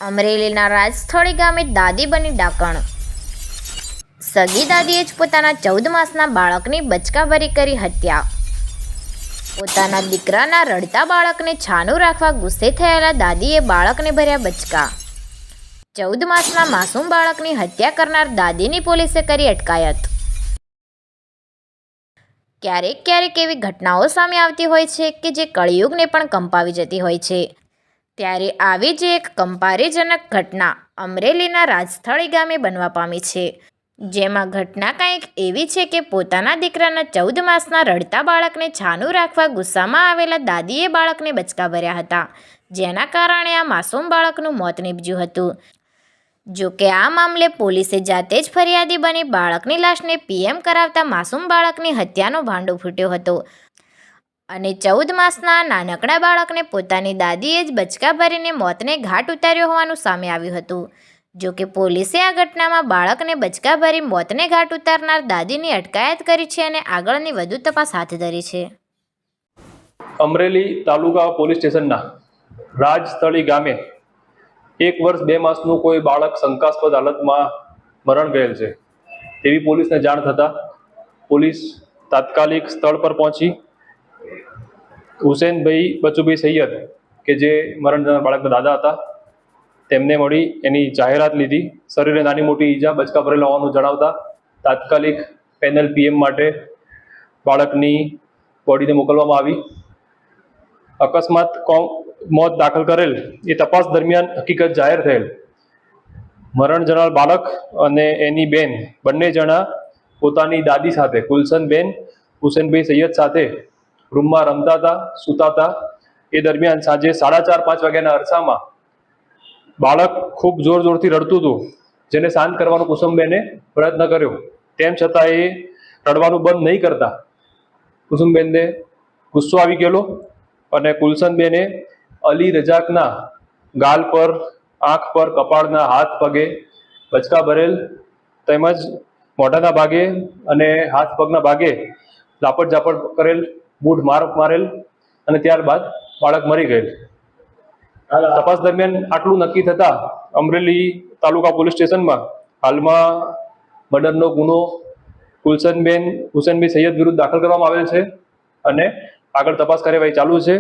અમરેલીના રાજસ્થળી ગામે દાદી બની ડાકણ। સગી દાદીએ જ પોતાના 14 માસના બાળકની બચકાભરી કરી હત્યા। પોતાના દીકરાના રડતા બાળકને છાનું રાખવા ગુસ્સે થયેલા દાદીએ બાળકને ભર્યા બચકા। 14 માસના માસૂમ બાળકની હત્યા કરનાર દાદીની પોલીસે કરી અટકાયત। ક્યારેક ક્યારેક એવી ઘટનાઓ સામે આવતી હોય છે કે જે કળિયુગને પણ કંપાવી જતી હોય છે। ત્યારે આવી જ એક કંપારીજનક ઘટના અમરેલીના રાજસ્થળી ગામે બનવા પામી છે, જેમાં ઘટના કંઈક એવી છે કે પોતાના દીકરાના 14 માસના રડતા બાળકને છાનું રાખવા ગુસ્સામાં આવેલા દાદીએ બાળકને બચકા ભર્યા હતા, જેના કારણે આ માસૂમ બાળકનું મોત નીપજ્યું હતું। જોકે આ મામલે પોલીસે જાતે જ ફરિયાદી બની બાળકની લાશને પીએમ કરાવતા માસૂમ બાળકની હત્યાનો ભાંડો ફૂટ્યો હતો અને 14 માસના નાનકડા બાળકને પોતાની દાદીએ જ બચકા ભરીને મોતને ઘાટ ઉતાર્યો હોવાનું સામે આવ્યું હતું। જોકે પોલીસે આ ઘટનામાં બાળકને બચકા ભરી મોતને ઘાટ ઉતારનાર દાદીની અટકાયત કરી છે અને આગળની વધુ તપાસ હાથ ધરી છે। અમરેલી તાલુકા પોલીસ સ્ટેશનના રાજસ્થળી ગામે 1 વર્ષ 2 માસનું કોઈ બાળક શંકાસ્પદ હાલતમાં મરણ ગયેલ છે તેવી પોલીસને જાણ થતાં પોલીસ તાત્કાલિક સ્થળ પર પહોંચી હુસેનભાઈ બચુભાઈ સૈયદ કે જે મરણ જનાર બાળકના દાદા હતા તેમને મળી એની જાહેરાત લીધી। શરીરે નાની મોટી ઈજા બચકા ભરેલા હોવાનું જણાવતા તાત્કાલિક પેનલ પીએમ માટે બાળકની બોડીને મોકલવામાં આવી। અકસ્માત મોત દાખલ કરેલ એ તપાસ દરમિયાન હકીકત જાહેર થયેલ મરણ જનાર બાળક અને એની બેન બંને જણા પોતાની દાદી સાથે કુલસનબેન હુસેનભાઈ સૈયદ સાથે રૂમમાં રમતા હતા, સૂતા હતા। એ દરમિયાન સાંજે 4:30-5 વાગ્યાના અરસામાં બાળક ખૂબ જોરથી રડતું હતું, જેને શાંત કરવાનો કુસુમબેને પ્રયત્ન કર્યો। તેમ છતાં એ રડવાનું બંધ નહીં કરતા કુસુમબેનને ગુસ્સો આવી ગયેલો અને કુલસનબેને અલી રજાકના ગાલ પર, આંખ પર, કપાળના, હાથ પગે બચકા ભરેલ તેમજ મોઢાના ભાગે અને હાથ પગના ભાગે ઝાપટ કરેલ, મૂઢ માર મારેલ અને ત્યારબાદ બાળક મરી ગયેલ। તપાસ દરમિયાન આટલું નક્કી થતાં અમરેલી તાલુકા પોલીસ સ્ટેશનમાં હાલમાં મર્ડરનો ગુનો કુલસનબેન હુસેનભાઈ સૈયદ વિરુદ્ધ દાખલ કરવામાં આવેલ છે અને આગળ તપાસ કાર્યવાહી ચાલુ છે।